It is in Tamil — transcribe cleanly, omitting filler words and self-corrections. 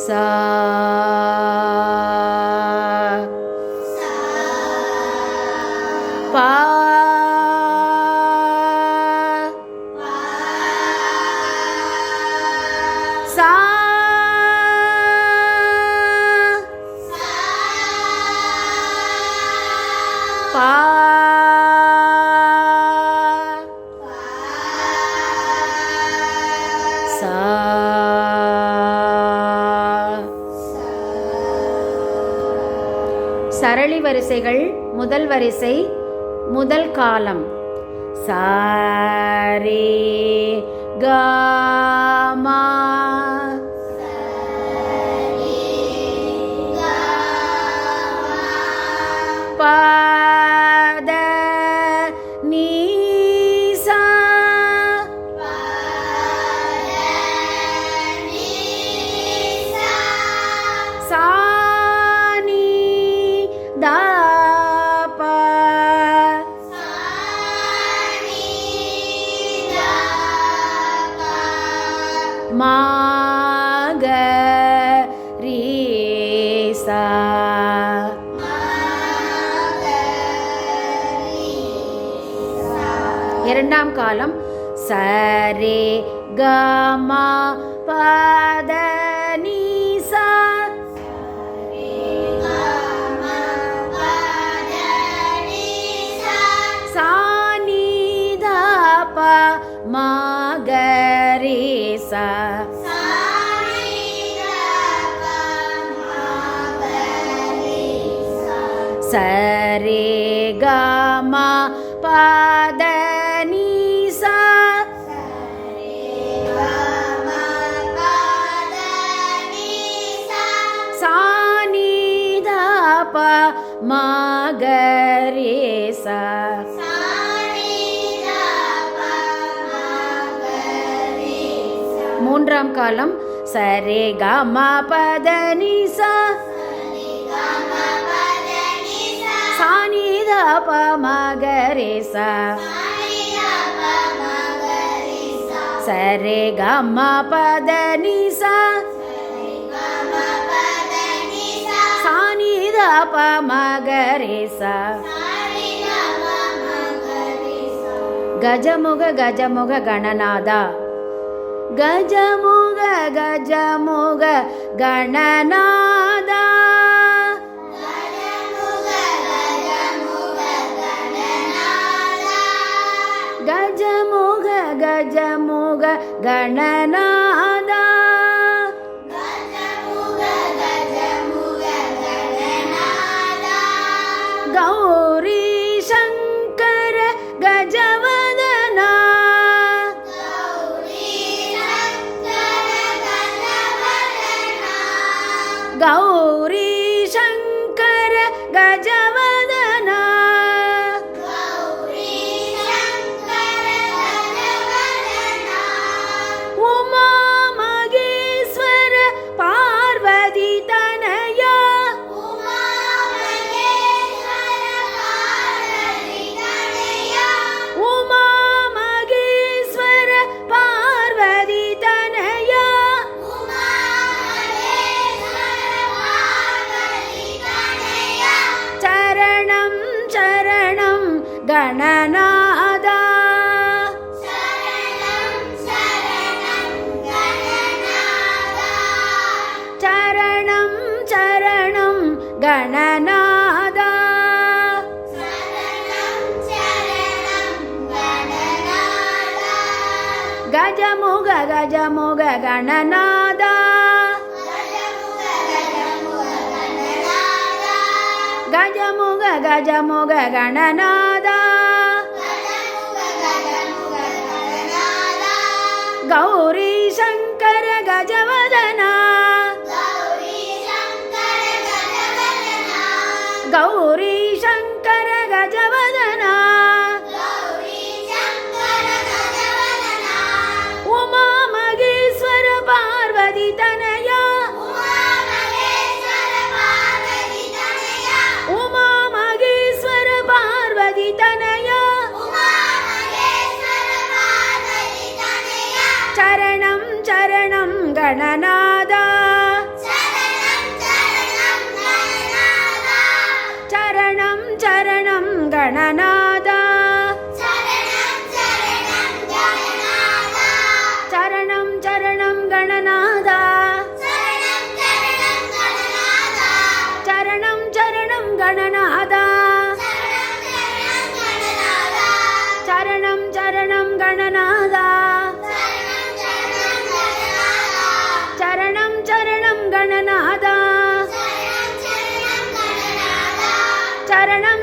சா பா சா பா சா சரளி வரிசைகள். முதல் வரிசை முதல் காலம் சாரே காமா பாத நீசா சானி தாப மாக ரீசா இரண்டாம் காலம் சரே கமா பத நீசா சானி தாப மகரேசா சரே கமா பத நீசா சானி தாப மகரேசா மூன்றாம் காலம் சரே கமா பத நீசா சானி தாப மகரேசா சரே கமா பத நீசா சானி தாப மகரேசா கஜமுக கஜமுக கணநாதா கஜமுக கஜமுக கணநாதா கஜமுக கஜமுக கணநாதா கௌரி சங்கர கஜவதனா கௌரி சங்கர கஜவதனா உமா மகேஸ்வர பார்வதி தனயா உமா மகேஸ்வர பார்வதி தனயா சரணம் சரணம் கணநாதா சரணம் சரணம் கணநாதா கஜமுக கஜமுக கணநாதா கஜமுக கஜமுக கணநாதா கௌரி சங்கர கஜவதனா கௌரி சங்கர கஜவதனா உமா மகேஸ்வர பார்வதி தனயா உமா மகேஸ்வர பார்வதி தனயா சரணம் சரணம் கணநாதா ಗಣನಾದ ಚರಣಂ ಚರಣಂ ಗಣನಾದ ಚರಣಂ ಚರಣಂ ಗಣನಾದ ಚರಣಂ ಚರಣಂ ಗಣನಾದ ಚರಣಂ ಚರಣಂ ಗಣನಾದ ಚರಣಂ